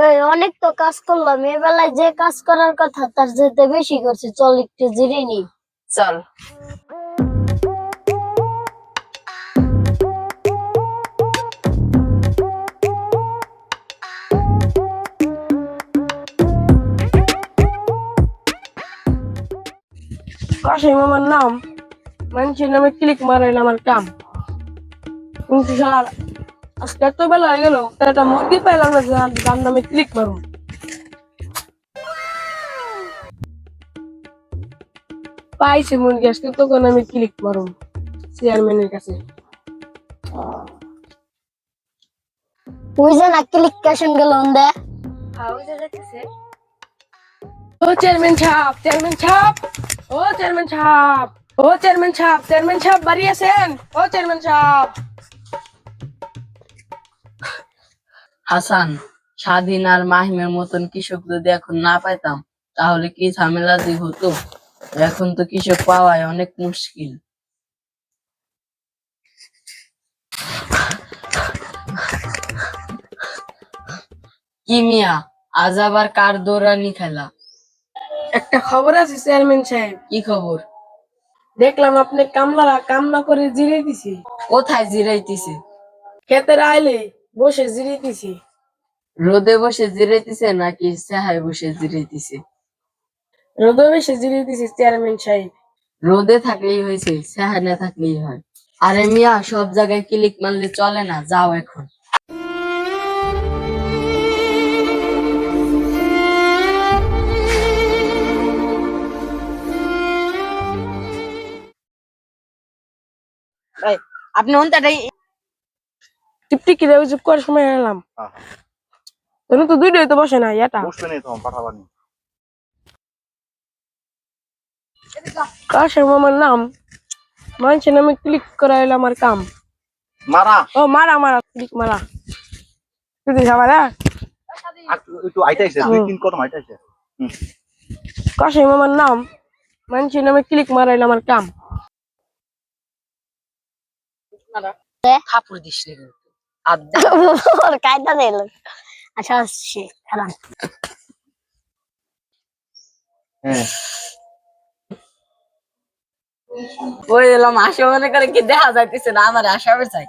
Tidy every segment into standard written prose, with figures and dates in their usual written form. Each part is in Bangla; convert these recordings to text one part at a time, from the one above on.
এই অনেক তো কাজ করলাম, এ বেলায় যে কাজ করার কথা তার যেতে বেশি করছে। চল একটু জিরে নি। চল। কাশিম আমার নাম, মানুষের নামে ক্লিক মারাইল আমার কাম। কিন্তু স্যার আজকে এত বেলা হয়ে গেল, তার একটা মুরগি পাইলাম না যে তার নামে ক্লিক মারুন। পাইছি মুরগি, আজকে তখন আমি ক্লিক মারুন চেয়ারম্যানের কাছে। তুই যে না ক্লিক কেশন গেল দে। ও চেয়ারম্যান সাহেব, চেয়ারম্যান সাহেব, ও চেয়ারম্যান সাহেব, ও চেয়ারম্যান সাহেব, চেয়ারম্যান সাহেব বাড়ি আছেন? ও চেয়ারম্যান সাহেব। হাসান, স্বাধীন আর মাহিমের মতন কৃষক যদি এখন না পাইতাম তাহলে কি ঝামেলা যে হতো। এখন তো কৃষক পাওয়াই অনেক মুশকিল। কি মিয়া, আজ আবার কার দৌড়ানি খেলা? একটা খবর আছে চেয়ারম্যান সাহেব। কি খবর? দেখলাম আপনি কামলারা কাম না করে জিরে দিছি। কোথায় জিরাইতেছে? ক্ষেতের আইলে বসে জিরে দিছি। রোদে বসে জিরাইতেছে নাকি চাহায় বসে জিরাইতেছে? রোদে বসে জিরে দিছি চেয়ারম্যান সাহেব। রোদে থাকলেই হয়েছে, চাহায় না থাকলেই হয়। আরে মিয়া, সব জায়গায় ক্লিক মারলে চলে না, যাও এখন। আপনি অন্যটাই টিপটিকি রে অভিযোগ করার সময় এলাম। তুমি তো দুইটাই তো বসে না এটা। বসবে নেই তখন পাঠাবানি। কাশেম আমার নাম, মানুষের নামে ক্লিক করা হলো আমার কাম। মারা ও মারা মারা ক্লিক মারা। তুই দিস আমার একটু আইতাইছে, 2-3 কদম আইতাইছে। কাশেম আমার নাম, মানুষের নামে ক্লিক মারাইল আমার কাম। থাপুর দিস রে কিন্তু। ওর কায়দা দিল। আচ্ছা আসছে খারাপ। হ্যাঁ, ওই এলাম আশা মনে করে কি দেখা যাইতেছে না, আমার আশা হবে চাই।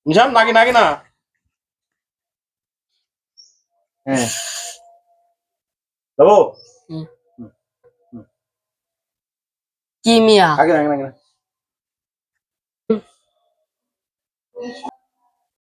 নিশান নাকি নাকি না। হ্যাঁ, যাবো কি মিয়া, আগে নাকি নাকি না।